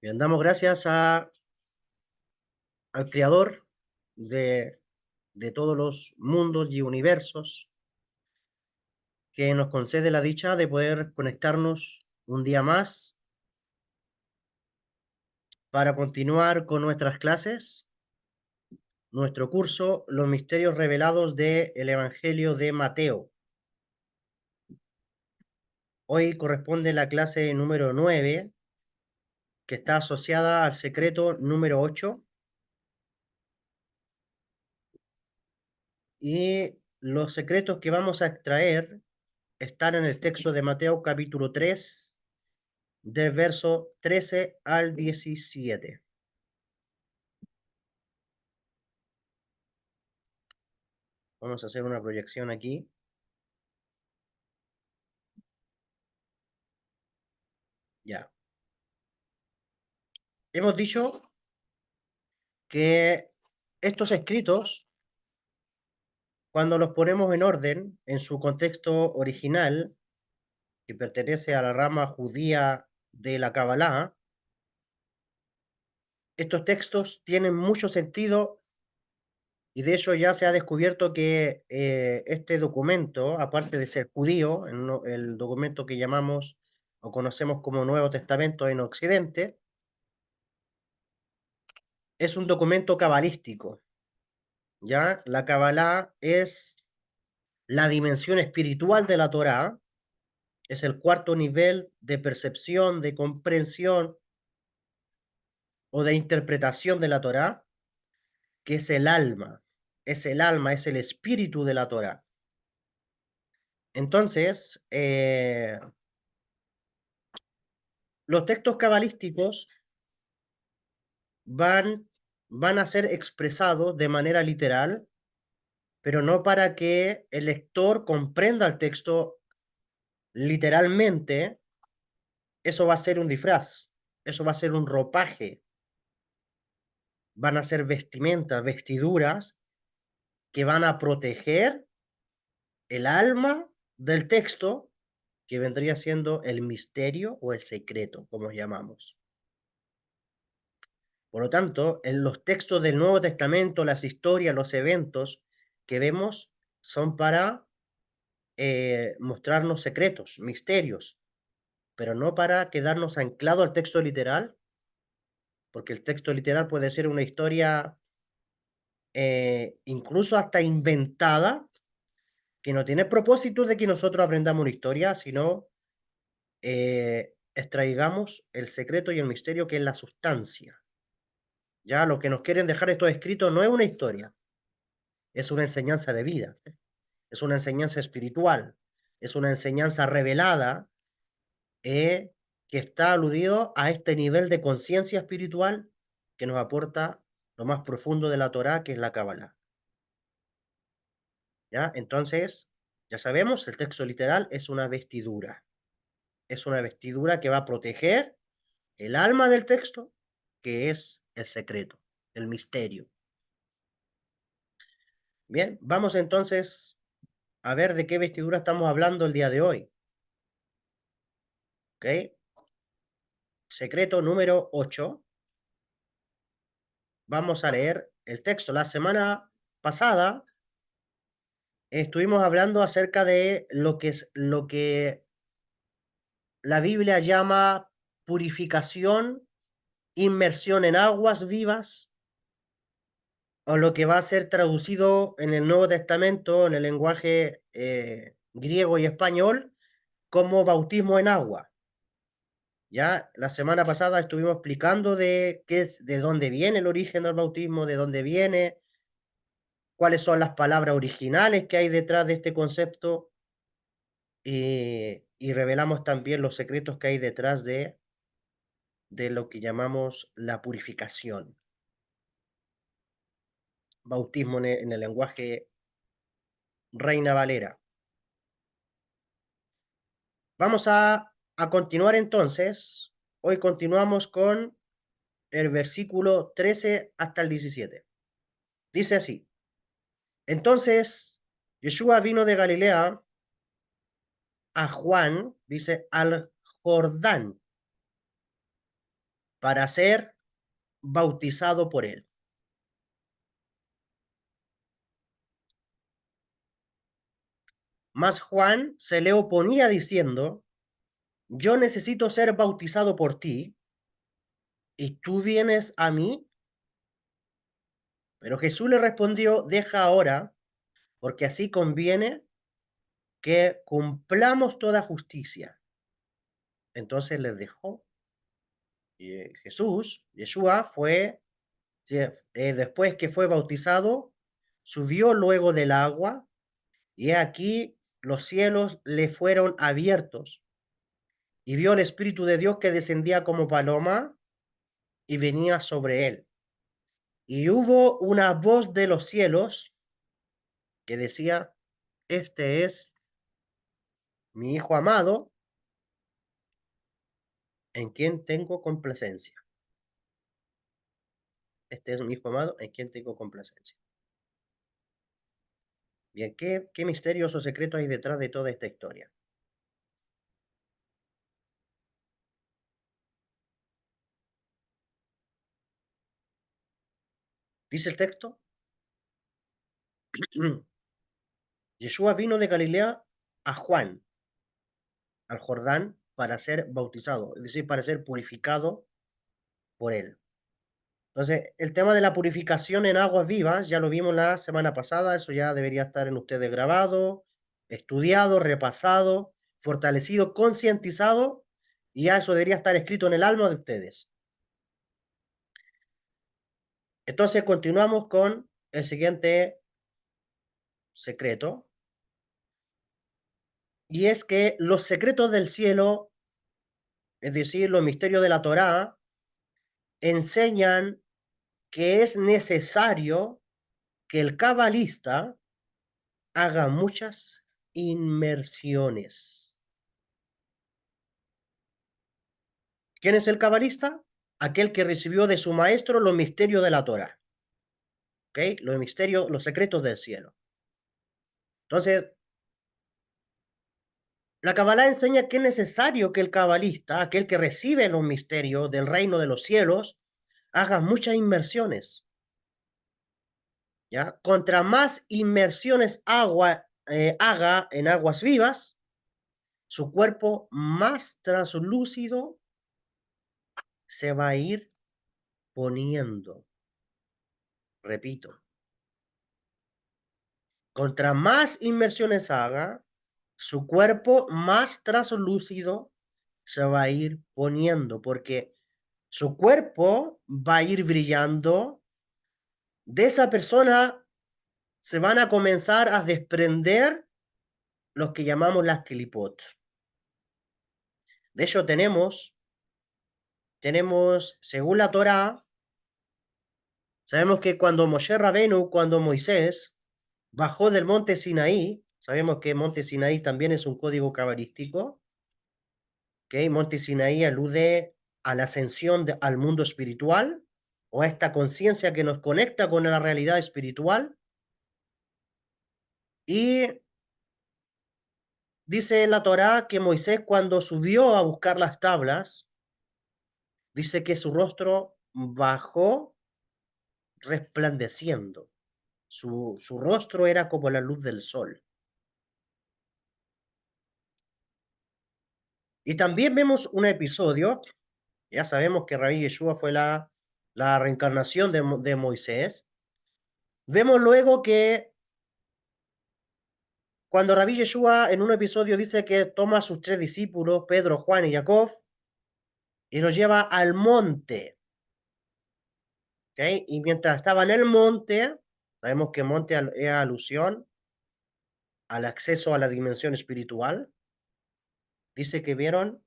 Bien, damos gracias al Creador de todos los mundos y universos que nos concede la dicha de poder conectarnos un día más para continuar con nuestras clases, nuestro curso, Los misterios revelados del Evangelio de Mateo. Hoy corresponde la clase número 9, que está asociada al secreto número 8. Y los secretos que vamos a extraer están en el texto de Mateo capítulo 3, del verso 13 al 17. Vamos a hacer una proyección aquí. Ya. Hemos dicho que estos escritos, cuando los ponemos en orden, en su contexto original, que pertenece a la rama judía de la Kabbalah, estos textos tienen mucho sentido y de hecho ya se ha descubierto que este documento, aparte de ser judío, el documento que llamamos o conocemos como Nuevo Testamento en Occidente, es un documento cabalístico. ¿Ya? La Kabbalah es la dimensión espiritual de la Torá, es el cuarto nivel de percepción, de comprensión o de interpretación de la Torá, que es el alma, es el espíritu de la Torá. Entonces, los textos cabalísticos van, van a ser expresados de manera literal, pero no para que el lector comprenda el texto literalmente. Eso va a ser un disfraz, eso va a ser un ropaje, van a ser vestimentas, vestiduras que van a proteger el alma del texto, que vendría siendo el misterio o el secreto, como llamamos. Por lo tanto, en los textos del Nuevo Testamento, las historias, los eventos que vemos son para mostrarnos secretos, misterios, pero no para quedarnos anclados al texto literal, porque el texto literal puede ser una historia incluso hasta inventada, que no tiene propósito de que nosotros aprendamos una historia, sino extraigamos el secreto y el misterio que es la sustancia. Ya lo que nos quieren dejar estos escritos no es una historia, es una enseñanza de vida, es una enseñanza espiritual, es una enseñanza revelada que está aludido a este nivel de conciencia espiritual que nos aporta lo más profundo de la Torá, que es la Kabbalah. ¿Ya? Entonces, ya sabemos, el texto literal es una vestidura. Es una vestidura que va a proteger el alma del texto, que es el secreto, el misterio. Bien, vamos entonces a ver de qué vestidura estamos hablando el día de hoy. ¿Ok? Secreto número 8. Vamos a leer el texto. La semana pasada estuvimos hablando acerca de lo que la Biblia llama purificación, inmersión en aguas vivas, o lo que va a ser traducido en el Nuevo Testamento, en el lenguaje griego y español, como bautismo en agua. Ya la semana pasada estuvimos explicando de qué es, de dónde viene el origen del bautismo, de dónde viene, cuáles son las palabras originales que hay detrás de este concepto, y revelamos también los secretos que hay detrás de lo que llamamos la purificación. Bautismo en el lenguaje Reina Valera. Vamos a continuar entonces. Hoy continuamos con el versículo 13 hasta el 17. Dice así: Entonces, Yeshua vino de Galilea a Juan, dice, al Jordán, para ser bautizado por él. Mas Juan se le oponía diciendo: yo necesito ser bautizado por ti, ¿y tú vienes a mí? Pero Jesús le respondió: deja ahora, porque así conviene que cumplamos toda justicia. Entonces les dejó. Y Jesús, Yeshua, después que fue bautizado, subió luego del agua, y aquí los cielos le fueron abiertos, y vio el Espíritu de Dios que descendía como paloma y venía sobre él. Y hubo una voz de los cielos que decía: este es mi Hijo amado, en quien tengo complacencia. Este es mi Hijo amado, en quien tengo complacencia. Bien, ¿qué misterioso secreto hay detrás de toda esta historia? Dice el texto: Yeshua vino de Galilea a Juan, al Jordán, para ser bautizado, es decir, para ser purificado por él. Entonces, el tema de la purificación en aguas vivas, ya lo vimos la semana pasada, eso ya debería estar en ustedes grabado, estudiado, repasado, fortalecido, concientizado, y ya eso debería estar escrito en el alma de ustedes. Entonces, continuamos con el siguiente secreto, y es que los secretos del cielo, es decir, los misterios de la Torá, enseñan que es necesario que el cabalista haga muchas inmersiones. ¿Quién es el cabalista? Aquel que recibió de su maestro los misterios de la Torá. ¿Ok? Los misterios, los secretos del cielo. Entonces, la Kabbalah enseña que es necesario que el cabalista, aquel que recibe los misterios del reino de los cielos, haga muchas inmersiones. ¿Ya? Contra más inmersiones haga en aguas vivas, su cuerpo más translúcido se va a ir poniendo. Repito, contra más inmersiones haga, su cuerpo más translúcido se va a ir poniendo, porque su cuerpo va a ir brillando. De esa persona se van a comenzar a desprender los que llamamos las clipot. De hecho, tenemos, según la Torá, sabemos que cuando Moshe Rabenu, cuando Moisés bajó del monte Sinaí, sabemos que monte Sinaí también es un código cabalístico, ¿ok? Monte Sinaí alude a la ascensión al mundo espiritual, o a esta conciencia que nos conecta con la realidad espiritual. Y dice en la Torá que Moisés, cuando subió a buscar las tablas, dice que su rostro bajó resplandeciendo. Su rostro era como la luz del sol. Y también vemos un episodio, ya sabemos que Rabí Yeshua fue la reencarnación de Moisés. Vemos luego que cuando Rabí Yeshua en un episodio dice que toma a sus tres discípulos, Pedro, Juan y Jacob, y los lleva al monte. ¿Ok? Y mientras estaba en el monte, sabemos que monte es alusión al acceso a la dimensión espiritual. Dice que vieron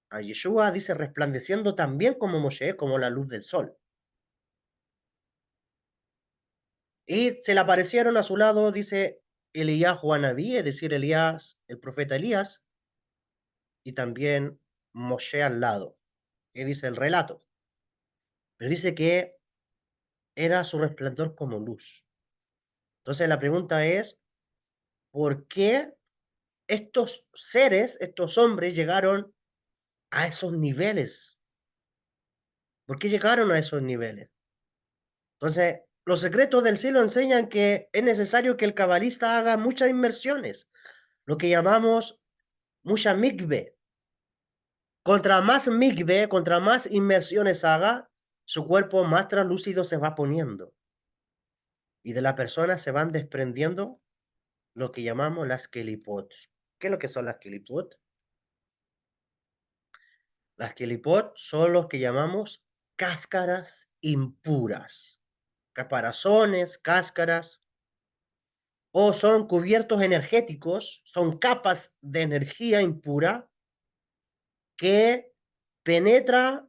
a Yeshua, dice, resplandeciendo también como Moshe, como la luz del sol. Y se le aparecieron a su lado, dice Elías Juanabí, es decir, Elías, el profeta Elías, y también Moshe al lado, que dice el relato. Pero dice que era su resplandor como luz. Entonces la pregunta es, ¿por qué estos seres, estos hombres llegaron a esos niveles? ¿Por qué llegaron a esos niveles? Entonces, los secretos del cielo enseñan que es necesario que el cabalista haga muchas inmersiones, lo que llamamos mucha mikve. Contra más inmersiones haga, su cuerpo más translúcido se va poniendo. Y de la persona se van desprendiendo lo que llamamos las kelipot. ¿Qué es lo que son las kelipot? Las kelipot son los que llamamos cáscaras impuras. Caparazones, cáscaras, o son cubiertos energéticos, son capas de energía impura que penetra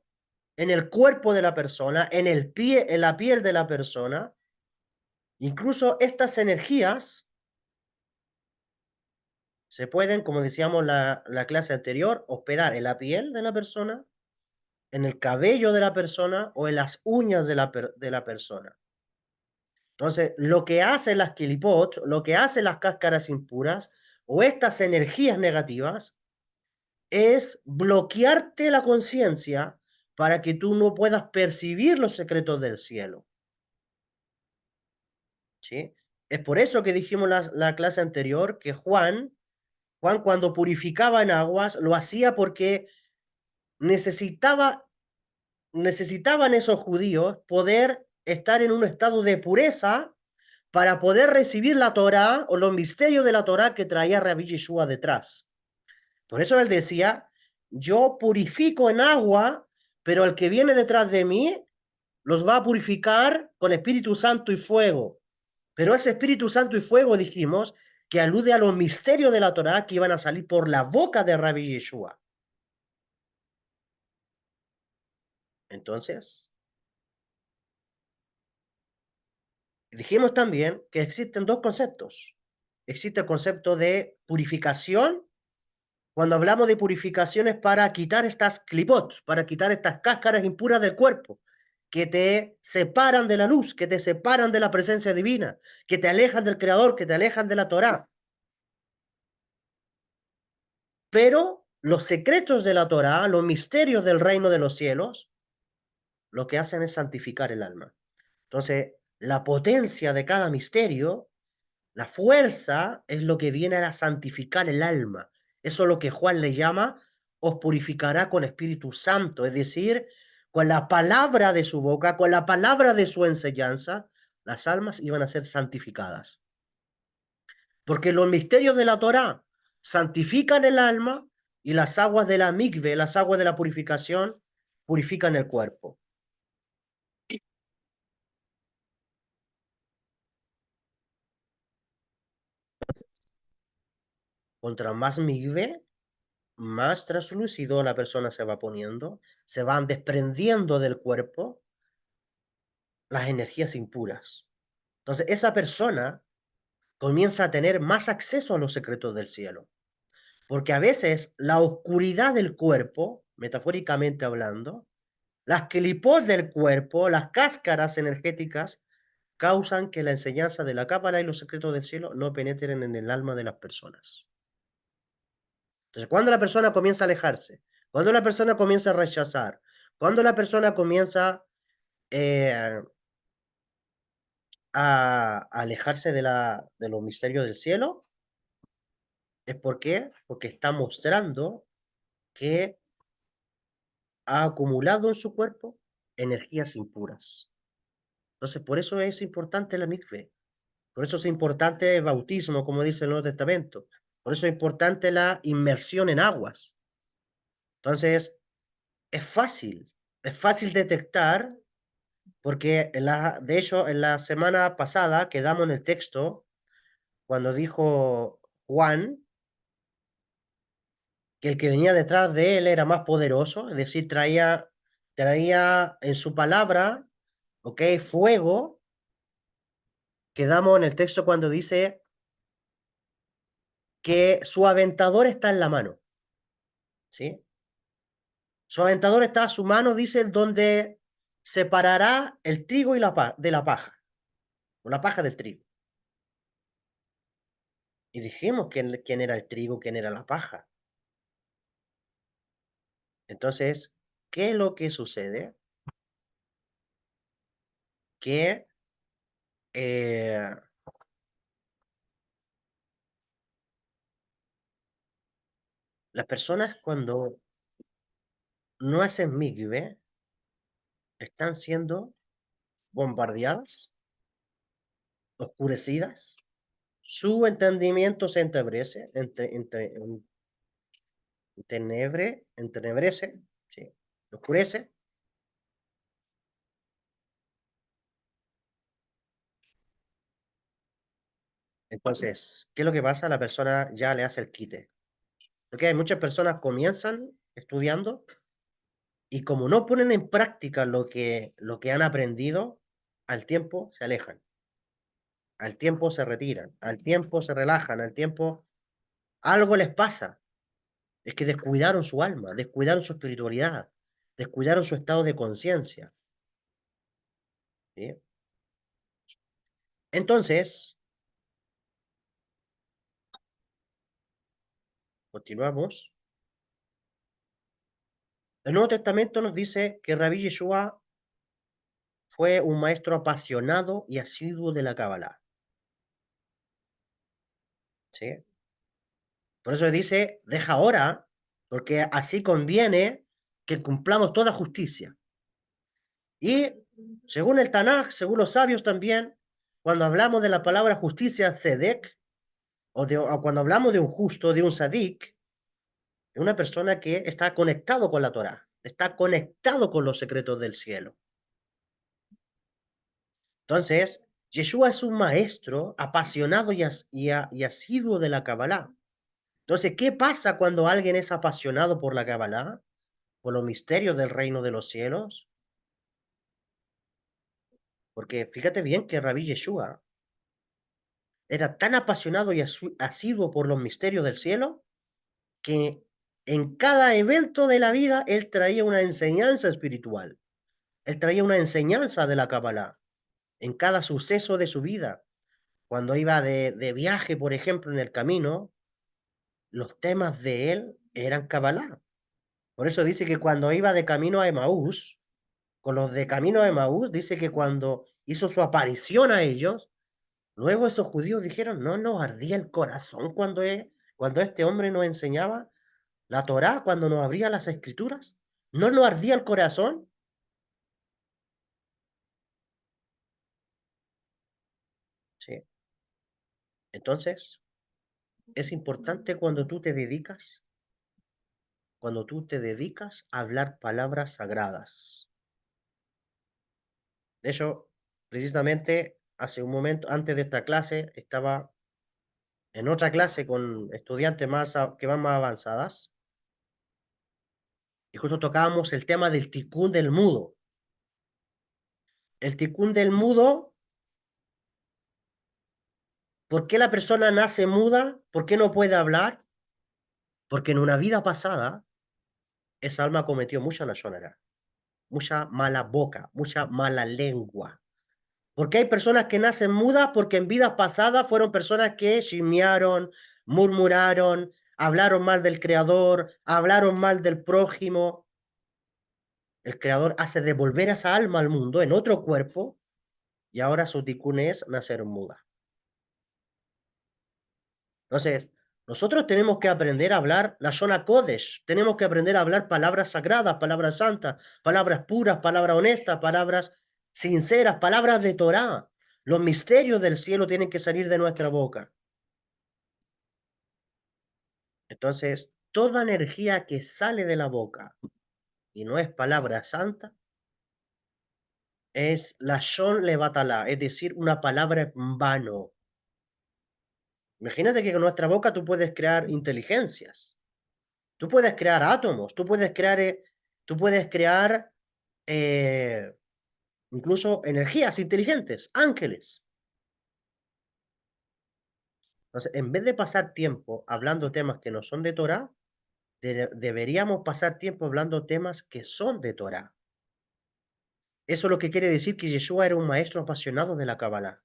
en el cuerpo de la persona, en el pie, en la piel de la persona. Incluso estas energías se pueden, como decíamos la clase anterior, hospedar en la piel de la persona, en el cabello de la persona o en las uñas de la persona. Entonces, lo que hacen las kilipot, lo que hacen las cáscaras impuras o estas energías negativas es bloquearte la conciencia para que tú no puedas percibir los secretos del cielo. ¿Sí? Es por eso que dijimos la clase anterior que Juan cuando purificaba en aguas lo hacía porque necesitaban esos judíos poder estar en un estado de pureza para poder recibir la Torá o los misterios de la Torá que traía Rabbi Yeshua detrás. Por eso él decía, yo purifico en agua, pero el que viene detrás de mí los va a purificar con Espíritu Santo y fuego. Pero ese Espíritu Santo y fuego, dijimos, que alude a los misterios de la Torá que iban a salir por la boca de Rabbi Yeshua. Entonces, dijimos también que existen dos conceptos. Existe el concepto de purificación. Cuando hablamos de purificación es para quitar estas clipot, para quitar estas cáscaras impuras del cuerpo, que te separan de la luz, que te separan de la presencia divina, que te alejan del Creador, que te alejan de la Torá. Pero los secretos de la Torá, los misterios del reino de los cielos, lo que hacen es santificar el alma. Entonces, la potencia de cada misterio, la fuerza, es lo que viene a santificar el alma. Eso es lo que Juan le llama, os purificará con Espíritu Santo, es decir, con la palabra de su boca, con la palabra de su enseñanza, las almas iban a ser santificadas. Porque los misterios de la Torá santifican el alma y las aguas de la mikve, las aguas de la purificación, purifican el cuerpo. Contra más mikve, más translúcido la persona se va poniendo, se van desprendiendo del cuerpo las energías impuras. Entonces, esa persona comienza a tener más acceso a los secretos del cielo. Porque a veces la oscuridad del cuerpo, metafóricamente hablando, las clipos del cuerpo, las cáscaras energéticas, causan que la enseñanza de la cábala y los secretos del cielo no penetren en el alma de las personas. Entonces, cuando la persona comienza a alejarse, cuando la persona comienza a rechazar, cuando la persona comienza eh, a alejarse de los misterios del cielo, ¿es por qué? Porque está mostrando que ha acumulado en su cuerpo energías impuras. Entonces, por eso es importante la mikve. Por eso es importante el bautismo, como dice el Nuevo Testamento. Por eso es importante la inmersión en aguas. Entonces, es fácil detectar, porque de hecho, en la semana pasada quedamos en el texto cuando dijo Juan que el que venía detrás de él era más poderoso, es decir, traía en su palabra, ¿ok? Fuego. Quedamos en el texto cuando dice que su aventador está en la mano, ¿sí? Su aventador está a su mano, dice, donde separará el trigo de la paja, o la paja del trigo. Y dijimos quién era el trigo, quién era la paja. Entonces, ¿qué es lo que sucede? que eh, las personas cuando no hacen mikve están siendo bombardeadas, oscurecidas, su entendimiento se entenebrece, sí, oscurece. Entonces, ¿qué es lo que pasa? La persona ya le hace el quite. Porque hay muchas personas comienzan estudiando y como no ponen en práctica lo que han aprendido, al tiempo se alejan, al tiempo se retiran, al tiempo se relajan, al tiempo algo les pasa. Es que descuidaron su alma, descuidaron su espiritualidad, descuidaron su estado de conciencia. ¿Sí? Entonces, continuamos. El Nuevo Testamento nos dice que Rabí Yeshua fue un maestro apasionado y asiduo de la Kabbalah. ¿Sí? Por eso dice, deja ahora, porque así conviene que cumplamos toda justicia. Y según el Tanaj, según los sabios también, cuando hablamos de la palabra justicia, tzedek, o cuando hablamos de un justo, de un sadik, de una persona que está conectado con la Torah, está conectado con los secretos del cielo. Entonces, Yeshua es un maestro apasionado y asiduo de la Kabbalah. Entonces, ¿qué pasa cuando alguien es apasionado por la Kabbalah, por los misterios del reino de los cielos? Porque fíjate bien que Rabí Yeshua era tan apasionado y asiduo por los misterios del cielo que en cada evento de la vida él traía una enseñanza espiritual. Él traía una enseñanza de la Kabbalah en cada suceso de su vida. Cuando iba de viaje, por ejemplo, en el camino, los temas de él eran Kabbalah. Por eso dice que cuando iba de camino a Emaús, con los de camino a Emaús, dice que cuando hizo su aparición a ellos, luego estos judíos dijeron, no nos ardía el corazón cuando este hombre nos enseñaba la Torá, cuando nos abría las escrituras. ¿No nos ardía el corazón? Sí. Entonces, es importante cuando tú te dedicas a hablar palabras sagradas. De hecho, precisamente hace un momento, antes de esta clase, estaba en otra clase con estudiantes que van más avanzadas y justo tocábamos el tema del ticún del mudo. El ticún del mudo, ¿por qué la persona nace muda? ¿Por qué no puede hablar? Porque en una vida pasada, esa alma cometió mucha lashonara, mucha mala boca, mucha mala lengua. Porque hay personas que nacen mudas porque en vidas pasadas fueron personas que chismearon, murmuraron, hablaron mal del Creador, hablaron mal del prójimo. El Creador hace devolver esa alma al mundo en otro cuerpo y ahora su ticún es nacer muda. Entonces, nosotros tenemos que aprender a hablar la Shona Kodesh, tenemos que aprender a hablar palabras sagradas, palabras santas, palabras puras, palabras honestas, palabras sinceras, palabras de Torah. Los misterios del cielo tienen que salir de nuestra boca. Entonces, toda energía que sale de la boca y no es palabra santa, es la Shon Levatalá, es decir, una palabra en vano. Imagínate que con nuestra boca tú puedes crear inteligencias. Tú puedes crear átomos, tú puedes crear eh, incluso energías inteligentes, ángeles. Entonces, en vez de pasar tiempo hablando temas que no son de Torah, deberíamos pasar tiempo hablando temas que son de Torah. Eso es lo que quiere decir que Yeshua era un maestro apasionado de la Kabbalah.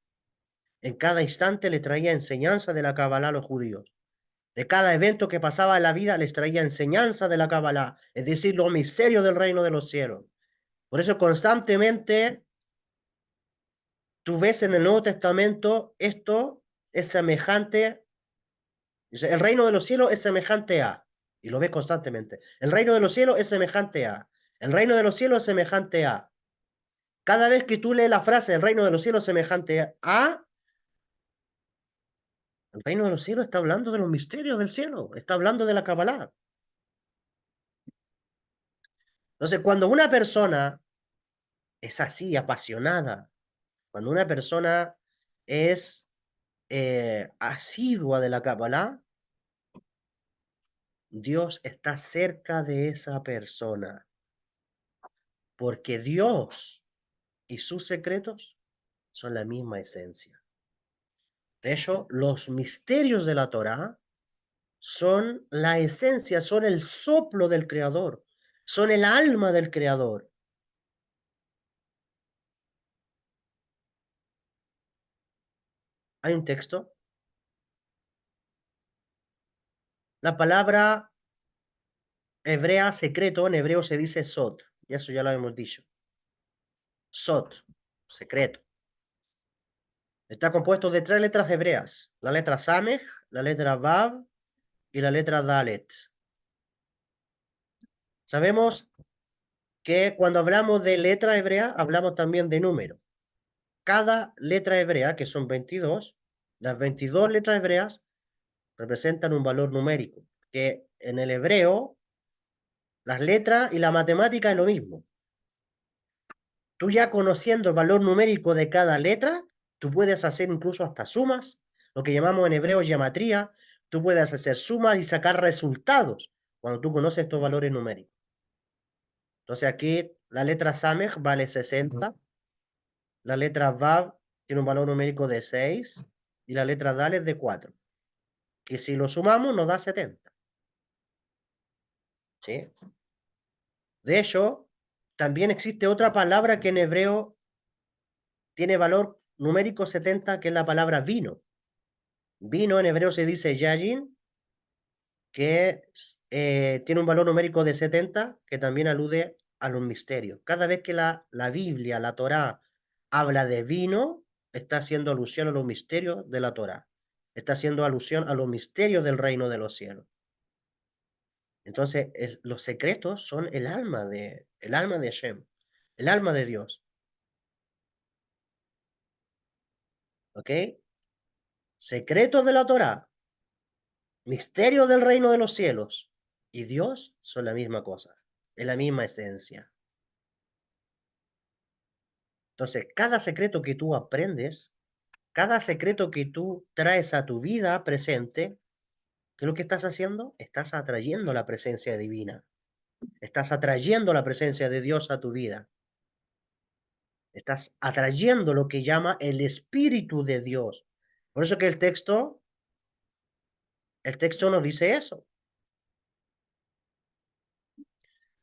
En cada instante le traía enseñanza de la Kabbalah a los judíos. De cada evento que pasaba en la vida les traía enseñanza de la Kabbalah, es decir, los misterios del reino de los cielos. Por eso constantemente tú ves en el Nuevo Testamento, esto es semejante, dice, el reino de los cielos es semejante a, y lo ves constantemente, el reino de los cielos es semejante a, el reino de los cielos es semejante a. Cada vez que tú lees la frase el reino de los cielos es semejante a, el reino de los cielos está hablando de los misterios del cielo, está hablando de la Kabbalah. Entonces, cuando una persona es así, apasionada, cuando una persona es asidua de la Kabbalah, Dios está cerca de esa persona, porque Dios y sus secretos son la misma esencia. De hecho, los misterios de la Torá son la esencia, son el soplo del Creador, son el alma del Creador. Hay un texto, la palabra hebrea secreto, en hebreo se dice sod, y eso ya lo hemos dicho. Sod, secreto. Está compuesto de tres letras hebreas, la letra Samech, la letra Vav y la letra Dalet. Sabemos que cuando hablamos de letra hebrea, hablamos también de número. Cada letra hebrea, que son 22, las 22 letras hebreas representan un valor numérico, que en el hebreo las letras y la matemática es lo mismo. Tú ya conociendo el valor numérico de cada letra, tú puedes hacer incluso hasta sumas, lo que llamamos en hebreo gematría, tú puedes hacer sumas y sacar resultados cuando tú conoces estos valores numéricos. Entonces aquí la letra Samech vale 60, la letra Vav tiene un valor numérico de 6 y la letra Dalet de 4, que si lo sumamos nos da 70. ¿Sí? De hecho, también existe otra palabra que en hebreo tiene valor numérico 70, que es la palabra vino. Vino en hebreo se dice yayin, que tiene un valor numérico de 70, que también alude a los misterios. Cada vez que la Biblia, la Torá, habla de vino, está haciendo alusión a los misterios de la Torá. Está haciendo alusión a los misterios del reino de los cielos. Entonces, los secretos son el alma de Hashem, el alma de Dios. ¿Ok? Secretos de la Torá, misterios del reino de los cielos y Dios son la misma cosa, es la misma esencia. Entonces, cada secreto que tú aprendes, cada secreto que tú traes a tu vida presente, ¿qué es lo que estás haciendo? Estás atrayendo la presencia divina. Estás atrayendo la presencia de Dios a tu vida. Estás atrayendo lo que llama el Espíritu de Dios. Por eso que el texto nos dice eso.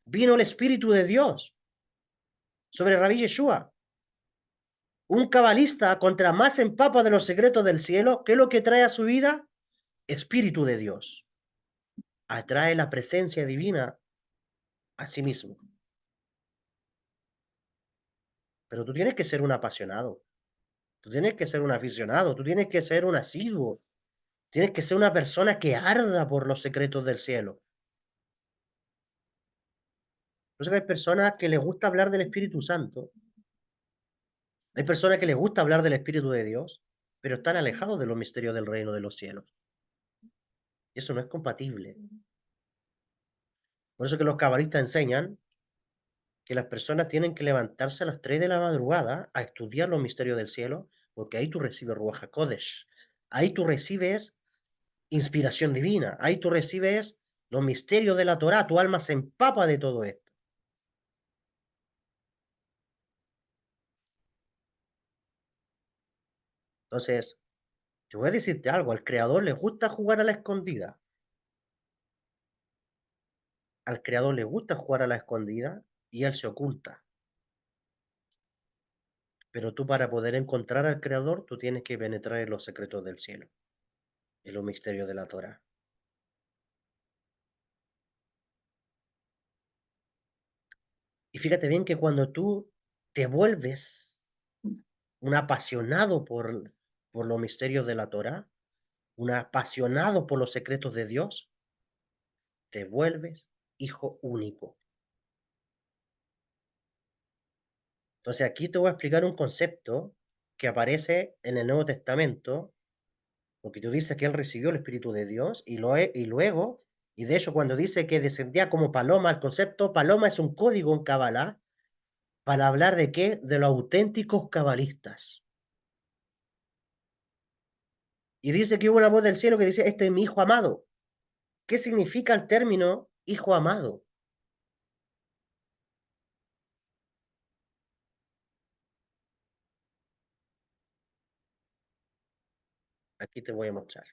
Vino el Espíritu de Dios sobre Rabí Yeshua, un cabalista contra más empapa de los secretos del cielo. ¿Qué es lo que trae a su vida? Espíritu de Dios. Atrae la presencia divina a sí mismo. Pero tú tienes que ser un apasionado, tú tienes que ser un aficionado, tú tienes que ser un asiduo, tienes que ser una persona que arda por los secretos del cielo. Por eso que hay personas que les gusta hablar del Espíritu Santo, hay personas que les gusta hablar del Espíritu de Dios, pero están alejados de los misterios del reino de los cielos. Y eso no es compatible. Por eso que los cabalistas enseñan que las personas tienen que levantarse a las 3 de la madrugada a estudiar los misterios del cielo, porque ahí tú recibes Ruach HaKodesh. Ahí tú recibes inspiración divina. Ahí tú recibes los misterios de la Torá. Tu alma se empapa de todo esto. Entonces, te voy a decirte algo. Al creador le gusta jugar a la escondida. Al creador le gusta jugar a la escondida y él se oculta. Pero tú para poder encontrar al creador, tú tienes que penetrar en los secretos del cielo, en los misterios de la Torá. Y fíjate bien que cuando tú te vuelves un apasionado por los misterios de la Torá, un apasionado por los secretos de Dios, te vuelves hijo único. Entonces aquí te voy a explicar un concepto que aparece en el Nuevo Testamento, porque tú dices que él recibió el Espíritu de Dios y luego, y de hecho cuando dice que descendía como paloma, el concepto paloma es un código en Kabbalah para hablar de qué, de los auténticos cabalistas. Y dice que hubo una voz del cielo que dice, este es mi hijo amado. ¿Qué significa el término hijo amado? Aquí te voy a mostrar.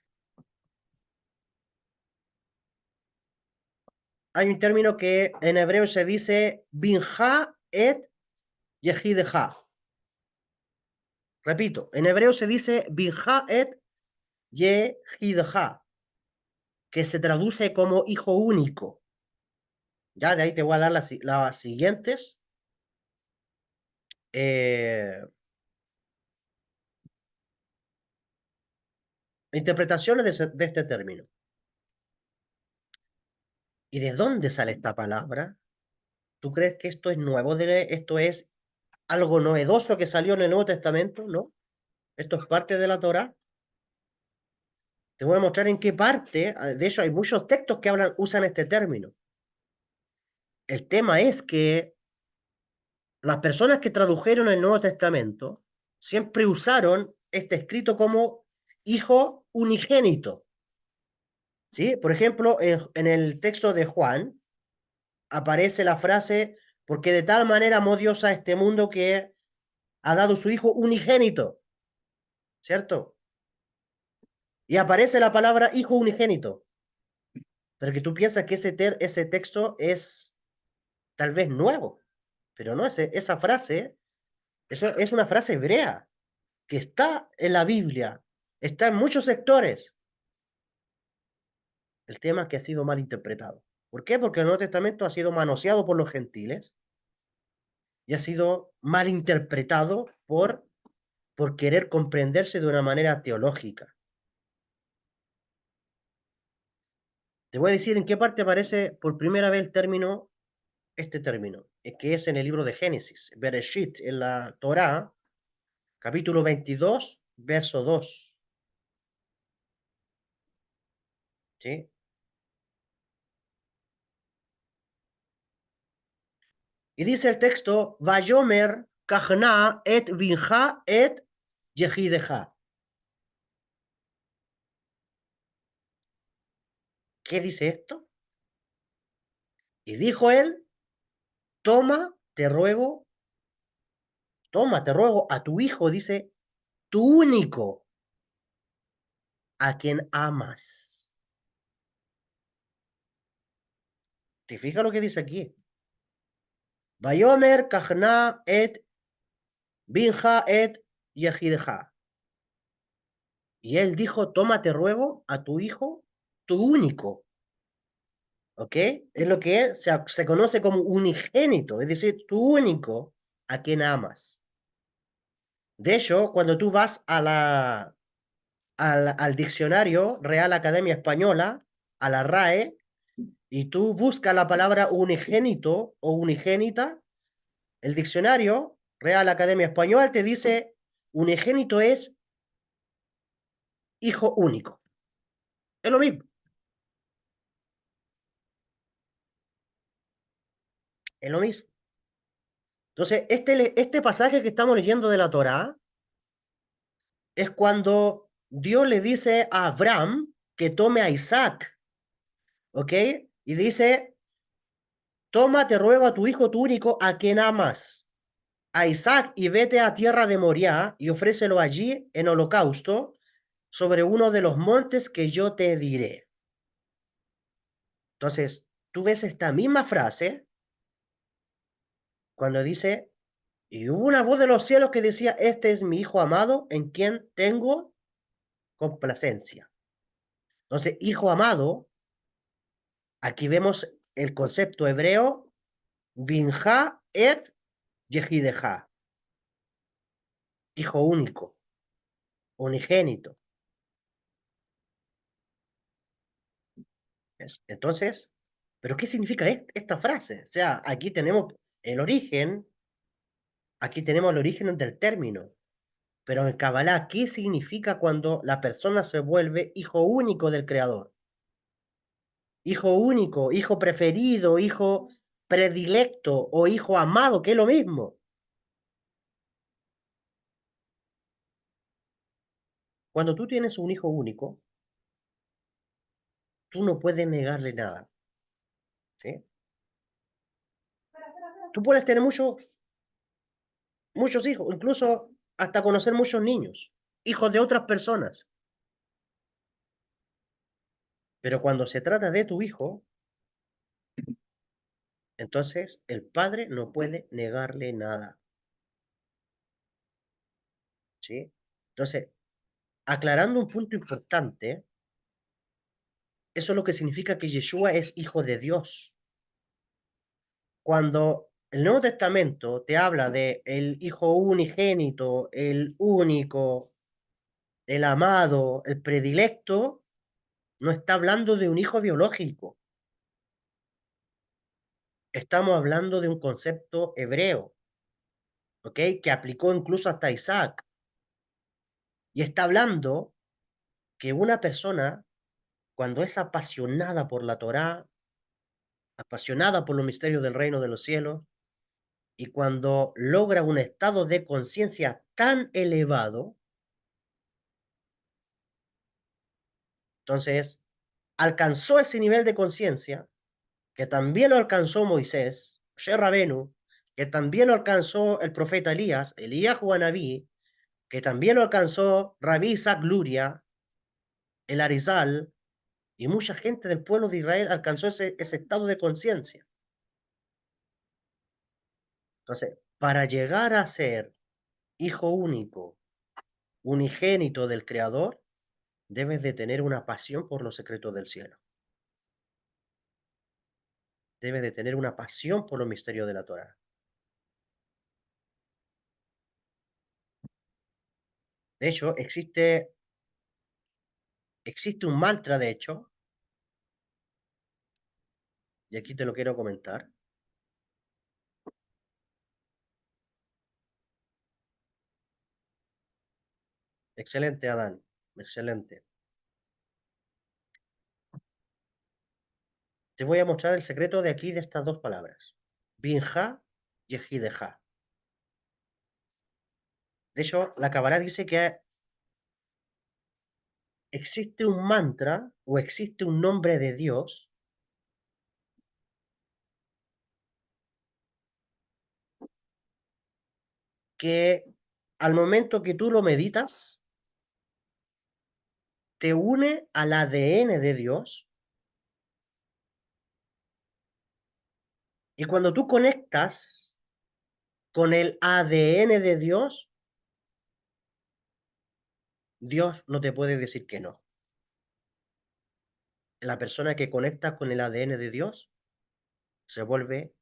Hay un término que en hebreo se dice binja et yehidja. Repito, en hebreo se dice binja et yehidja, que se traduce como hijo único. Ya de ahí te voy a dar las siguientes interpretaciones de este término. ¿Y de dónde sale esta palabra? ¿Tú crees que esto es nuevo? ¿Esto es algo novedoso que salió en el Nuevo Testamento? ¿No? ¿Esto es parte de la Torá? Te voy a mostrar en qué parte. De hecho, hay muchos textos que usan este término. El tema es que las personas que tradujeron el Nuevo Testamento siempre usaron este escrito como hijo unigénito. ¿Sí? Por ejemplo, en el texto de Juan aparece la frase, porque de tal manera amó Dios a este mundo que ha dado su hijo unigénito, ¿cierto? Y aparece la palabra hijo unigénito, pero que tú piensas que ese texto es tal vez nuevo, pero no, esa frase, eso es una frase hebrea que está en la Biblia, está en muchos sectores. El tema es que ha sido mal interpretado. ¿Por qué? Porque el Nuevo Testamento ha sido manoseado por los gentiles y ha sido mal interpretado por querer comprenderse de una manera teológica. Te voy a decir en qué parte aparece por primera vez este término, que es en el libro de Génesis, Bereshit, en la Torá, capítulo 22, verso 2. ¿Sí? Y dice el texto, Vayomer kachna et vinja et yehideja. ¿Qué dice esto? Y dijo él, toma, te ruego a tu hijo, dice, tu único, a quien amas. ¿Te fijas lo que dice aquí? Vayomer kachna et vinja et yehideja. Y él dijo, toma, te ruego a tu hijo, tu único. ¿Ok? Es lo que se conoce como unigénito, es decir, tu único a quien amas. De hecho, cuando tú vas al diccionario Real Academia Española, a la RAE, y tú buscas la palabra unigénito o unigénita, el diccionario Real Academia Española te dice unigénito es hijo único. Es lo mismo, es lo mismo. Entonces, este pasaje que estamos leyendo de la Torá es cuando Dios le dice a Abraham que tome a Isaac, ¿ok? Y dice, toma, te ruego a tu hijo, tu único, a quien amas, a Isaac, y vete a tierra de Moriah y ofrécelo allí en holocausto sobre uno de los montes que yo te diré. Entonces, tú ves esta misma frase cuando dice, y hubo una voz de los cielos que decía, este es mi hijo amado en quien tengo complacencia. Entonces, hijo amado, aquí vemos el concepto hebreo, vinja et yehideja. hijo único, unigénito. ¿Ves? Entonces, ¿pero qué significa esta frase? O sea, el origen, aquí tenemos el origen del término, pero en Kabbalah, ¿qué significa cuando la persona se vuelve hijo único del Creador? Hijo único, hijo preferido, hijo predilecto o hijo amado, que es lo mismo. Cuando tú tienes un hijo único, tú no puedes negarle nada, ¿sí? Tú puedes tener muchos hijos, incluso hasta conocer muchos niños, hijos de otras personas. Pero cuando se trata de tu hijo, entonces el padre no puede negarle nada, ¿sí? Entonces, aclarando un punto importante, eso es lo que significa que Yeshua es hijo de Dios. Cuando el Nuevo Testamento te habla de el hijo unigénito, el único, el amado, el predilecto, no está hablando de un hijo biológico. Estamos hablando de un concepto hebreo, ¿ok? Que aplicó incluso hasta Isaac. Y está hablando que una persona, cuando es apasionada por la Torá, apasionada por los misterios del reino de los cielos, y cuando logra un estado de conciencia tan elevado, entonces alcanzó ese nivel de conciencia, que también lo alcanzó Moisés, Moshe Rabenu, que también lo alcanzó el profeta Elías, Elías Juanabí, que también lo alcanzó Rabí Isaac Luria, el Arizal, y mucha gente del pueblo de Israel alcanzó ese estado de conciencia. Entonces, para llegar a ser hijo único, unigénito del Creador, debes de tener una pasión por los secretos del cielo. Debes de tener una pasión por los misterios de la Torah. De hecho, existe un mantra, de hecho, y aquí te lo quiero comentar. Excelente, Adán. Excelente. Te voy a mostrar el secreto de aquí de estas dos palabras. Binja y Ejideja. De hecho, la Kabbalah dice que existe un mantra o existe un nombre de Dios que al momento que tú lo meditas, te une al ADN de Dios, y cuando tú conectas con el ADN de Dios, Dios no te puede decir que no. La persona que conecta con el ADN de Dios se vuelve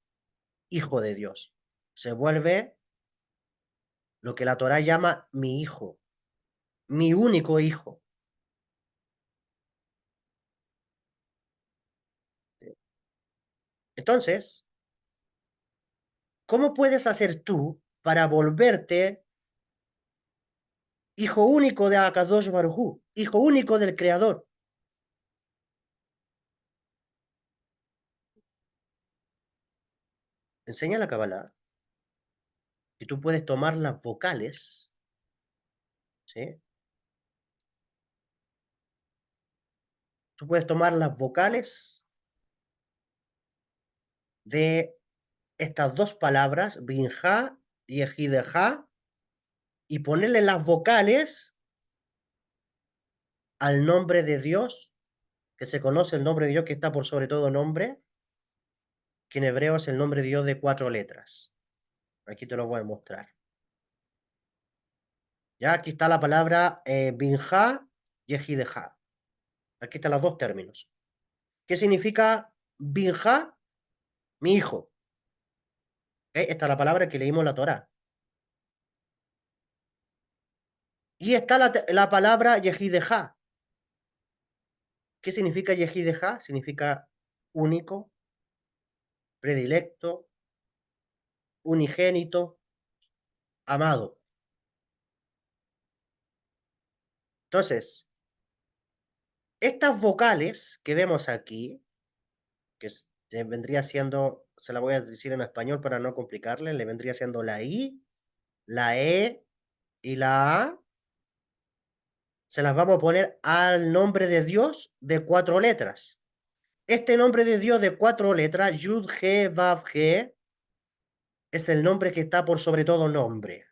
hijo de Dios. Se vuelve lo que la Torah llama mi hijo, mi único hijo. Entonces, ¿cómo puedes hacer tú para volverte hijo único de Akadosh Baruj Hu, hijo único del Creador? Enseña la Kabbalah que tú puedes tomar las vocales, ¿sí? Tú puedes tomar las vocales de estas dos palabras, Binja y Ejideja, y ponerle las vocales al nombre de Dios, que se conoce el nombre de Dios que está por sobre todo nombre, que en hebreo es el nombre de Dios de 4 letras. Aquí te lo voy a mostrar. Ya aquí está la palabra Binja y Ejideja. Aquí están los dos términos. ¿Qué significa Binja? Mi hijo. ¿Ok? Esta es la palabra que leímos en la Torá. Y está la palabra Yehidejá. ¿Qué significa Yehidejá? Significa único, predilecto, unigénito, amado. Entonces, estas vocales que vemos aquí, que vendría siendo, se la voy a decir en español para no complicarle, le vendría siendo la I, la E y la A, se las vamos a poner al nombre de Dios de 4 letras. Este nombre de Dios de 4 letras, Yud, He, Vav, He, es el nombre que está por sobre todo nombre.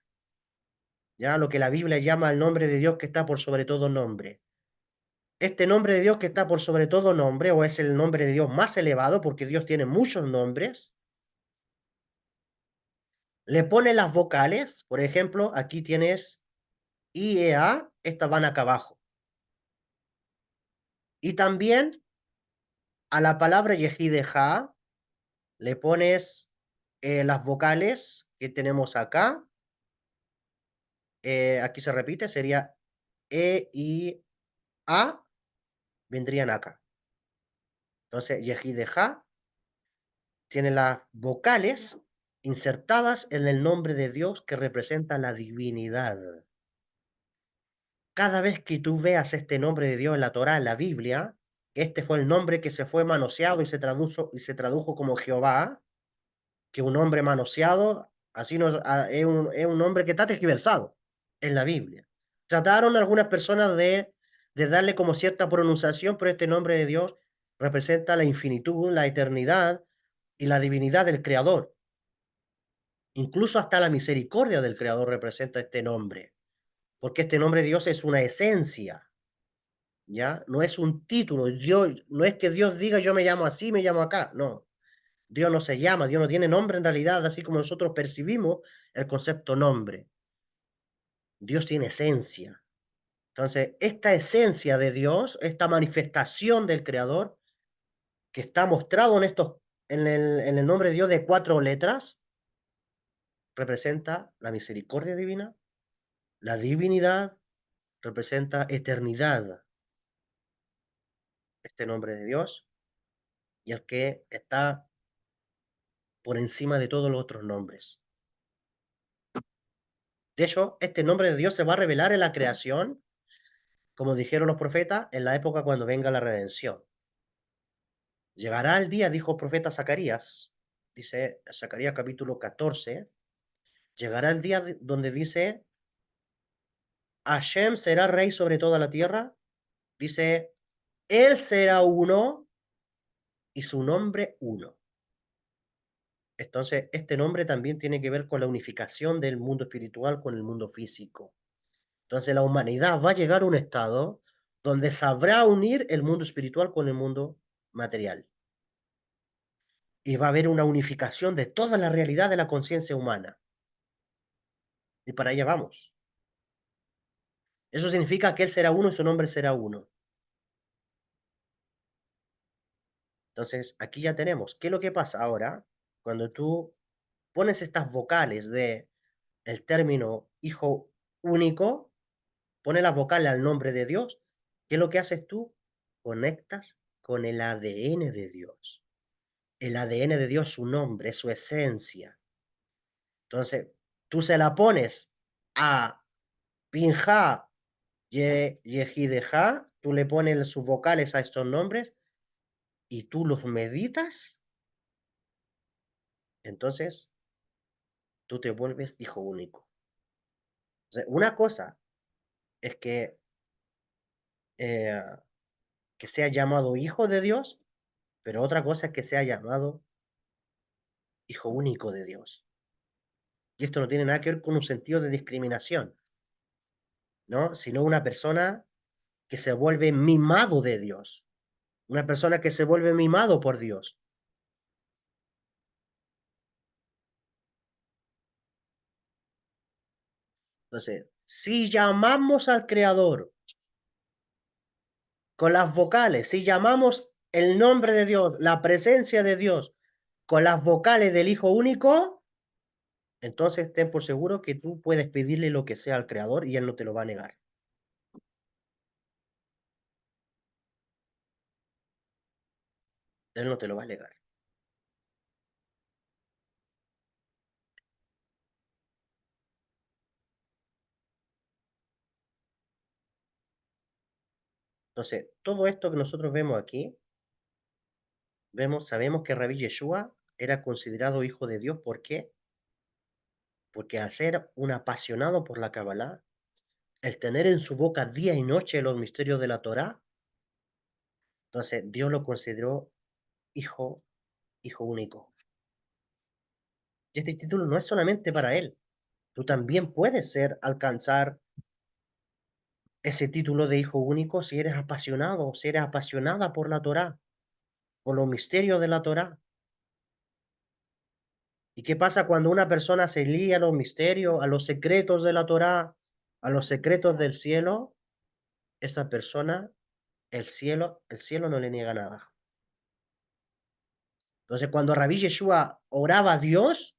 Ya lo que la Biblia llama el nombre de Dios que está por sobre todo nombre. Este nombre de Dios que está por sobre todo nombre, o es el nombre de Dios más elevado, porque Dios tiene muchos nombres, le pone las vocales, por ejemplo, aquí tienes I, E, A, estas van acá abajo. Y también a la palabra Yehideja le pones las vocales que tenemos acá. Aquí se repite, sería E, I, A, vendrían acá. Entonces, Yehideja tiene las vocales insertadas en el nombre de Dios que representa la divinidad. Cada vez que tú veas este nombre de Dios en la Torá, en la Biblia, este fue el nombre que se fue manoseado y se tradujo como Jehová, que un nombre manoseado, así no, es un nombre que está tergiversado en la Biblia. Trataron algunas personas de darle como cierta pronunciación, pero este nombre de Dios representa la infinitud, la eternidad y la divinidad del Creador. Incluso hasta la misericordia del Creador representa este nombre, porque este nombre de Dios es una esencia, ¿ya? No es un título. Dios, no es que Dios diga yo me llamo así, me llamo acá. No, Dios no se llama, Dios no tiene nombre en realidad, así como nosotros percibimos el concepto nombre. Dios tiene esencia. Entonces, esta esencia de Dios, esta manifestación del Creador, que está mostrado en el nombre de Dios de 4 letras, representa la misericordia divina, la divinidad, representa eternidad, este nombre de Dios, y el que está por encima de todos los otros nombres. De hecho, este nombre de Dios se va a revelar en la creación, como dijeron los profetas, en la época cuando venga la redención. Llegará el día, dijo el profeta Zacarías, dice Zacarías capítulo 14, llegará el día donde dice, Hashem será rey sobre toda la tierra, dice, él será uno y su nombre uno. Entonces, este nombre también tiene que ver con la unificación del mundo espiritual con el mundo físico. Entonces, la humanidad va a llegar a un estado donde sabrá unir el mundo espiritual con el mundo material. Y va a haber una unificación de toda la realidad de la conciencia humana. Y para allá vamos. Eso significa que Él será uno y su nombre será uno. Entonces, aquí ya tenemos. ¿Qué es lo que pasa ahora? Cuando tú pones estas vocales de el término hijo único, pones las vocales al nombre de Dios, ¿qué es lo que haces tú? Conectas con el ADN de Dios. El ADN de Dios es su nombre, es su esencia. Entonces, tú se la pones a Pinja, Yehideja, tú le pones sus vocales a estos nombres y tú los meditas, entonces tú te vuelves hijo único. O sea, una cosa es eh, que sea llamado hijo de Dios, pero otra cosa es que sea llamado hijo único de Dios. Y esto no tiene nada que ver con un sentido de discriminación, ¿no? Sino una persona que se vuelve mimado de Dios, una persona que se vuelve mimado por Dios. Entonces, si llamamos al Creador con las vocales, si llamamos el nombre de Dios, la presencia de Dios, con las vocales del Hijo único, entonces ten por seguro que tú puedes pedirle lo que sea al Creador y Él no te lo va a negar. Él no te lo va a negar. Entonces, todo esto que nosotros vemos aquí, sabemos que Rabí Yeshua era considerado hijo de Dios. ¿Por qué? Porque al ser un apasionado por la Kabbalah, el tener en su boca día y noche los misterios de la Torá, entonces Dios lo consideró hijo, hijo único. Y este título no es solamente para él. Tú también puedes alcanzar ese título de hijo único si eres apasionado, si eres apasionada por la Torá, por los misterios de la Torá. ¿Y qué pasa cuando una persona se lía a los misterios, a los secretos de la Torá, a los secretos del cielo? Esa persona, el cielo no le niega nada. Entonces, cuando Rabí Yeshua oraba a Dios,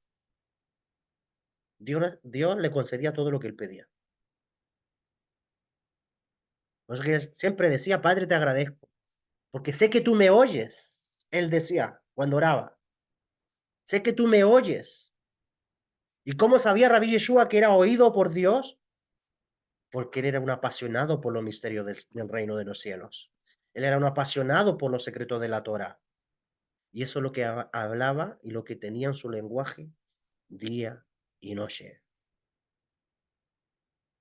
Dios le concedía todo lo que él pedía. Por eso que él siempre decía, Padre, te agradezco, porque sé que tú me oyes. Él decía cuando oraba, sé que tú me oyes. ¿Y cómo sabía Rabí Yeshua que era oído por Dios? Porque él era un apasionado por los misterios del reino de los cielos. Él era un apasionado por los secretos de la Torah. Y eso es lo que hablaba y lo que tenía en su lenguaje día y noche.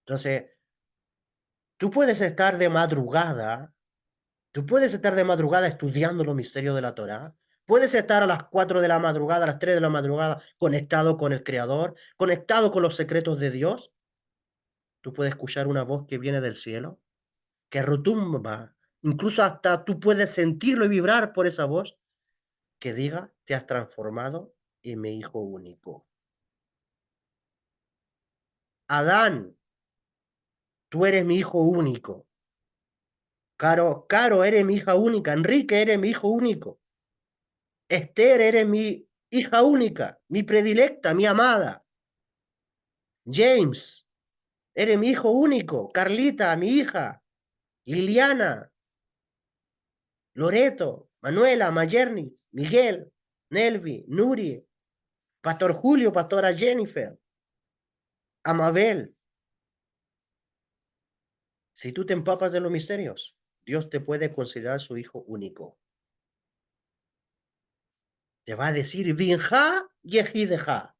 Entonces, tú puedes estar de madrugada, tú puedes estar de madrugada estudiando los misterios de la Torah. Puedes estar a las 4 de la madrugada, a las 3 de la madrugada, conectado con el Creador, conectado con los secretos de Dios. Tú puedes escuchar una voz que viene del cielo, que retumba, incluso hasta tú puedes sentirlo y vibrar por esa voz que diga, te has transformado en mi hijo único. Adán, tú eres mi hijo único. Caro, eres mi hija única. Enrique, eres mi hijo único. Esther, eres mi hija única, mi predilecta, mi amada. James, eres mi hijo único. Carlita, mi hija. Liliana, Loreto, Manuela, Mayernis, Miguel, Nelvi, Nuri, Pastor Julio, Pastora Jennifer, Amabel. Si tú te empapas de los misterios, Dios te puede considerar su hijo único. Te va a decir, Vinja, Yehideja.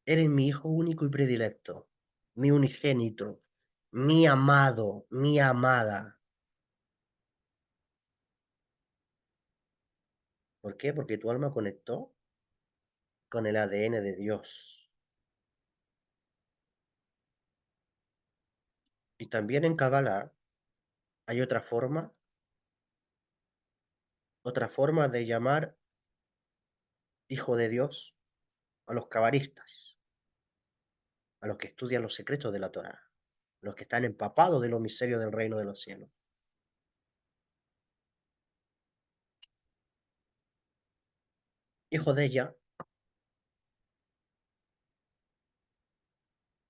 Eres mi hijo único y predilecto, mi unigénito, mi amado, mi amada. ¿Por qué? Porque tu alma conectó con el ADN de Dios. Y también en Kabbalah hay otra forma de llamar hijo de Dios a los cabalistas, a los que estudian los secretos de la Torá, los que están empapados de los misterios del reino de los cielos. Hijo de ella,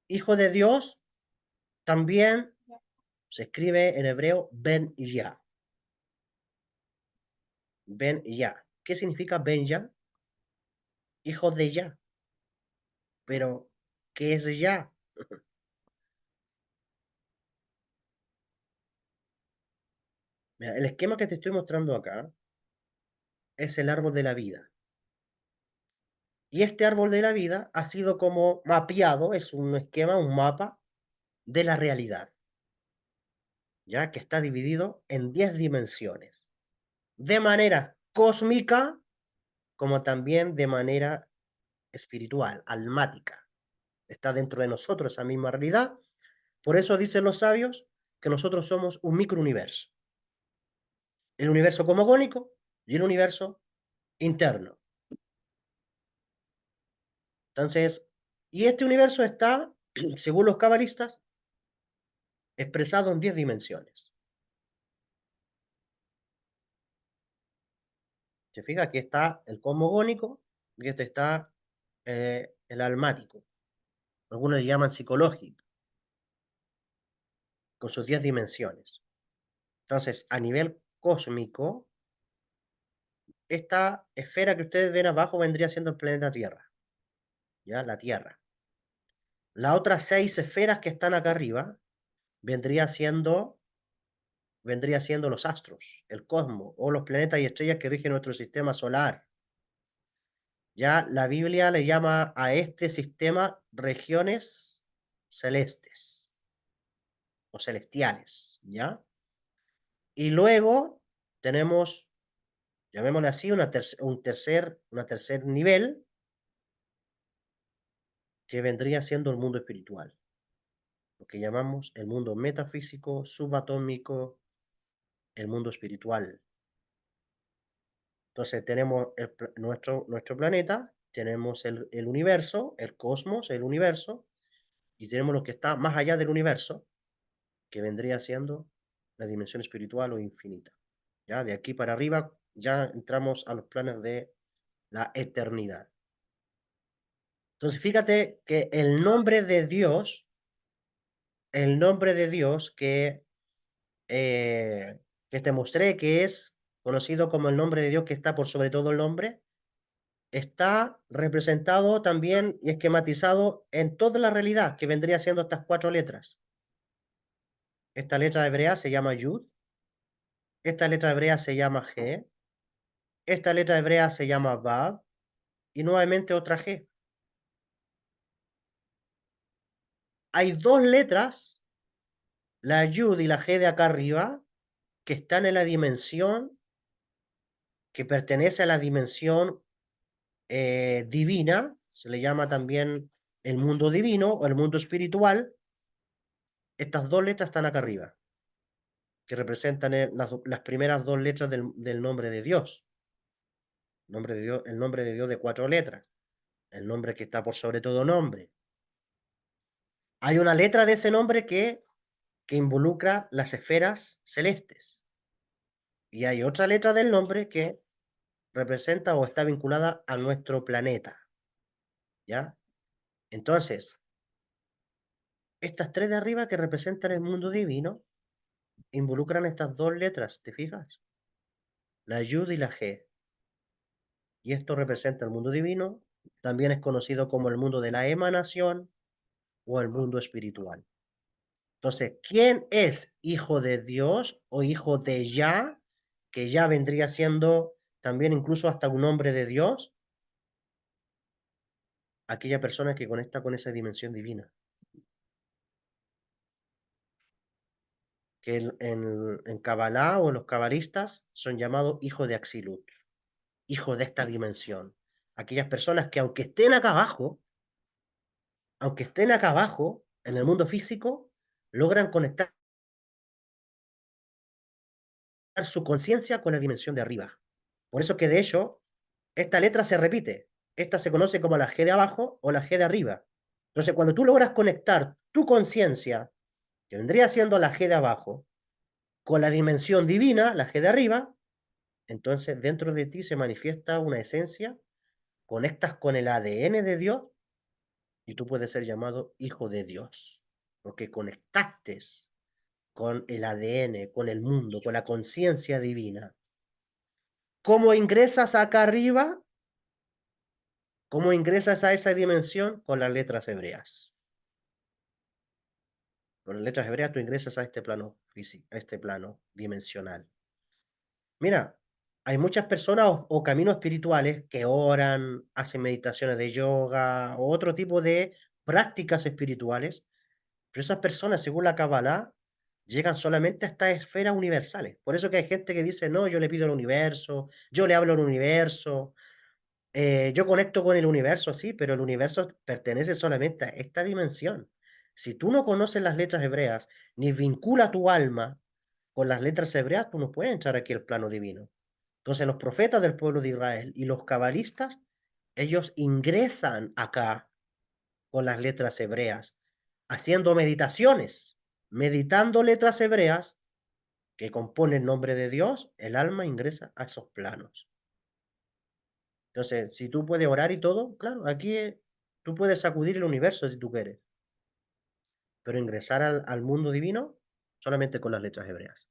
hijo de Dios, también se escribe en hebreo Ben Ya. Ben Ya. ¿Qué significa Ben Ya? Hijo de Ya. Pero, ¿qué es Ya? Mira, el esquema que te estoy mostrando acá es el árbol de la vida. Y este árbol de la vida ha sido como mapeado, es un esquema, un mapa de la realidad, ya que está dividido en 10 dimensiones, de manera cósmica como también de manera espiritual, almática. Está dentro de nosotros esa misma realidad. Por eso dicen los sabios que nosotros somos un microuniverso. El universo cosmogónico y el universo interno. Entonces, y este universo está, según los cabalistas, expresado en 10 dimensiones. ¿Se fija? Aquí está el cosmogónico y este está el almático, algunos le llaman psicológico, con sus 10 dimensiones. Entonces, a nivel cósmico, esta esfera que ustedes ven abajo vendría siendo el planeta Tierra, ¿ya? La Tierra. Las otras 6 esferas que están acá arriba vendría siendo, vendría siendo los astros, el cosmos, o los planetas y estrellas que rigen nuestro sistema solar. Ya la Biblia le llama a este sistema regiones celestes o celestiales, ¿ya? Y luego tenemos, llamémosle así, una tercer nivel que vendría siendo el mundo espiritual, lo que llamamos el mundo metafísico, subatómico, el mundo espiritual. Entonces tenemos nuestro planeta, tenemos el universo, el cosmos, el universo, y tenemos lo que está más allá del universo, que vendría siendo la dimensión espiritual o infinita. Ya de aquí para arriba ya entramos a los planes de la eternidad. Entonces fíjate que el nombre de Dios que te mostré, que es conocido como el nombre de Dios que está por sobre todo el nombre, está representado también y esquematizado en toda la realidad, que vendría siendo estas 4 letras. Esta letra hebrea se llama Yud, esta letra hebrea se llama G, esta letra hebrea se llama Vav y nuevamente otra G. Hay 2 letras, la Yud y la G de acá arriba, que están en la dimensión que pertenece a la dimensión divina, se le llama también el mundo divino o el mundo espiritual. Estas 2 letras están acá arriba, que representan las primeras 2 letras del nombre de Dios. El nombre de Dios de 4 letras, el nombre que está por sobre todo nombre. Hay una letra de ese nombre que involucra las esferas celestes. Y hay otra letra del nombre que representa o está vinculada a nuestro planeta. ¿Ya? Entonces, estas 3 de arriba que representan el mundo divino involucran estas 2 letras, ¿te fijas? La Yud y la G. Y esto representa el mundo divino. También es conocido como el mundo de la emanación o el mundo espiritual. Entonces, ¿quién es hijo de Dios o hijo de Yah? Que ya vendría siendo también incluso hasta un nombre de Dios. Aquella persona que conecta con esa dimensión divina. Que en Kabbalah o los cabalistas son llamados hijos de Axilut, hijos de esta dimensión. Aquellas personas que aunque estén acá abajo, en el mundo físico, logran conectar su conciencia con la dimensión de arriba. Por eso que de hecho, esta letra se repite. Esta se conoce como la G de abajo o la G de arriba. Entonces, cuando tú logras conectar tu conciencia, que vendría siendo la G de abajo, con la dimensión divina, la G de arriba, entonces dentro de ti se manifiesta una esencia, conectas con el ADN de Dios y tú puedes ser llamado hijo de Dios, porque conectaste con el ADN, con el mundo, con la conciencia divina. ¿Cómo ingresas acá arriba? ¿Cómo ingresas a esa dimensión? Con las letras hebreas. Con las letras hebreas tú ingresas a este plano físico, a este plano dimensional. Mira, hay muchas personas o caminos espirituales que oran, hacen meditaciones de yoga o otro tipo de prácticas espirituales, pero esas personas, según la Kabbalah, llegan solamente a estas esferas universales. Por eso que hay gente que dice, no, yo le pido al universo, yo le hablo al universo, yo conecto con el universo, sí, pero el universo pertenece solamente a esta dimensión. Si tú no conoces las letras hebreas, ni vincula tu alma con las letras hebreas, tú no puedes entrar aquí al plano divino. Entonces, los profetas del pueblo de Israel y los cabalistas, ellos ingresan acá con las letras hebreas, haciendo meditaciones, meditando letras hebreas que componen el nombre de Dios, el alma ingresa a esos planos. Entonces, si tú puedes orar y todo, claro, aquí Tú puedes sacudir el universo si tú quieres, pero ingresar al mundo divino solamente con las letras hebreas.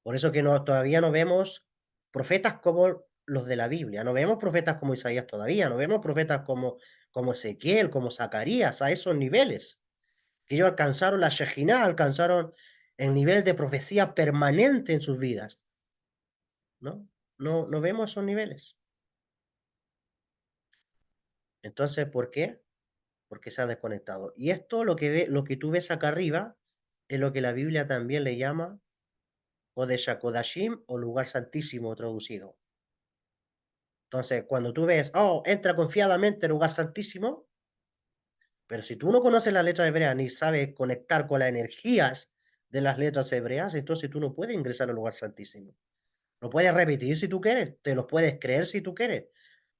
Por eso que no, todavía no vemos profetas como los de la Biblia, no vemos profetas como Isaías todavía, no vemos profetas como Ezequiel, como Zacarías, a esos niveles, que ellos alcanzaron la Shejinah, alcanzaron el nivel de profecía permanente en sus vidas, ¿no? No vemos esos niveles. Entonces, ¿por qué? Porque se ha desconectado. Y esto, lo que tú ves acá arriba, es lo que la Biblia también le llama Kodesh HaKodashim o lugar santísimo traducido. Entonces, cuando tú ves, oh, entra confiadamente al lugar santísimo, pero si tú no conoces las letras hebreas ni sabes conectar con las energías de las letras hebreas, entonces tú no puedes ingresar al lugar santísimo. Lo puedes repetir si tú quieres, te lo puedes creer si tú quieres.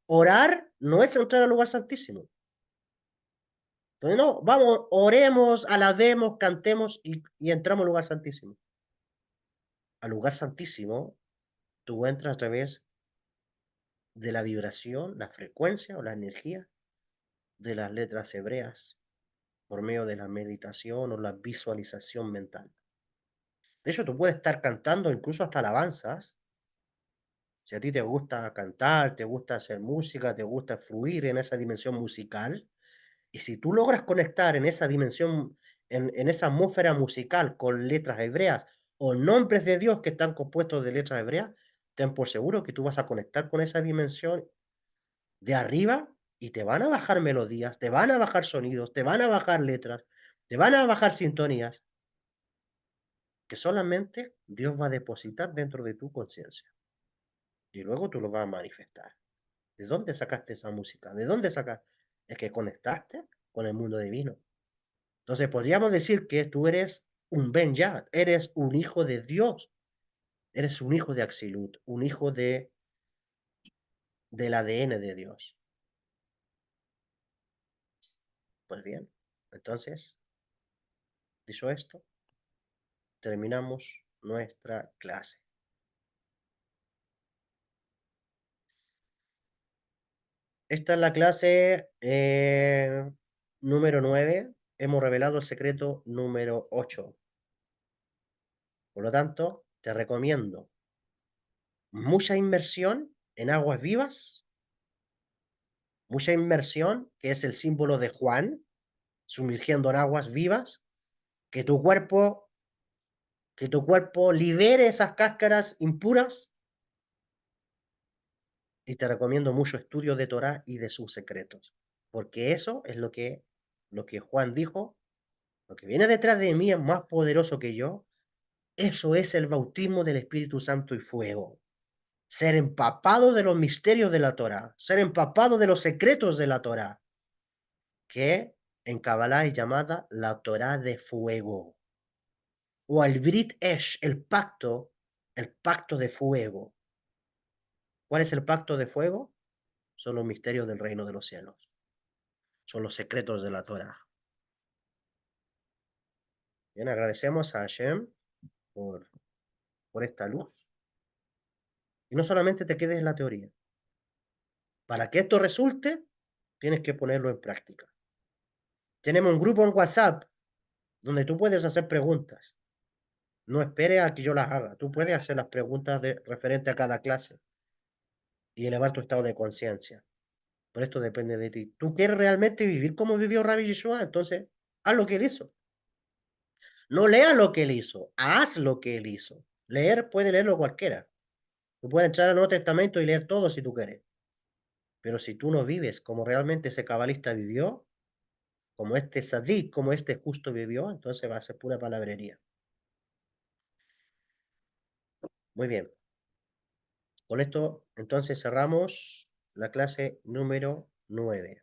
Orar no es entrar al lugar santísimo. Entonces, no, vamos, oremos, alabemos, cantemos y entramos al lugar santísimo. Al lugar santísimo, tú entras a través de la vibración, la frecuencia o la energía de las letras hebreas por medio de la meditación o la visualización mental. De hecho, tú puedes estar cantando incluso hasta alabanzas. Si a ti te gusta cantar, te gusta hacer música, te gusta fluir en esa dimensión musical, y si tú logras conectar en esa dimensión, en esa atmósfera musical con letras hebreas o nombres de Dios que están compuestos de letras hebreas, ten por seguro que tú vas a conectar con esa dimensión de arriba y te van a bajar melodías, te van a bajar sonidos, te van a bajar letras, te van a bajar sintonías que solamente Dios va a depositar dentro de tu conciencia y luego tú lo vas a manifestar. ¿De dónde sacaste esa música? ¿De dónde sacaste? Es que conectaste con el mundo divino. Entonces podríamos decir que tú eres un Ben Yad, eres un hijo de Dios, eres un hijo de Axilut, un hijo del ADN de Dios. Pues bien, entonces, dicho esto, terminamos nuestra clase. Esta es la clase número 9. Hemos revelado el secreto número 8. Por lo tanto, te recomiendo mucha inmersión en aguas vivas, mucha inmersión, que es el símbolo de Juan, sumergiendo en aguas vivas, que tu cuerpo, que tu cuerpo libere esas cáscaras impuras, y te recomiendo mucho estudio de Torah y de sus secretos, porque eso es lo que Juan dijo, lo que viene detrás de mí es más poderoso que yo. Eso es el bautismo del Espíritu Santo y fuego. Ser empapado de los misterios de la Torah, ser empapado de los secretos de la Torah, que en Kabbalah es llamada la Torah de fuego, o el Brit Esh, el pacto de fuego. ¿Cuál es el pacto de fuego? Son los misterios del reino de los cielos, son los secretos de la Torah. Bien, agradecemos a Hashem por esta luz. Y no solamente te quedes en la teoría. Para que esto resulte, tienes que ponerlo en práctica. Tenemos un grupo en WhatsApp donde tú puedes hacer preguntas. No esperes a que yo las haga. Tú puedes hacer las preguntas referente a cada clase y elevar tu estado de conciencia. Pero esto depende de ti. ¿Tú quieres realmente vivir como vivió Rabbi Yeshua? Entonces, haz lo que él hizo. No leas lo que él hizo, haz lo que él hizo. Leer puede leerlo cualquiera. Tú puedes entrar al Nuevo Testamento y leer todo si tú quieres. Pero si tú no vives como realmente ese cabalista vivió, como este sadik, como este justo vivió, entonces va a ser pura palabrería. Muy bien. Con esto, entonces cerramos la clase número 9.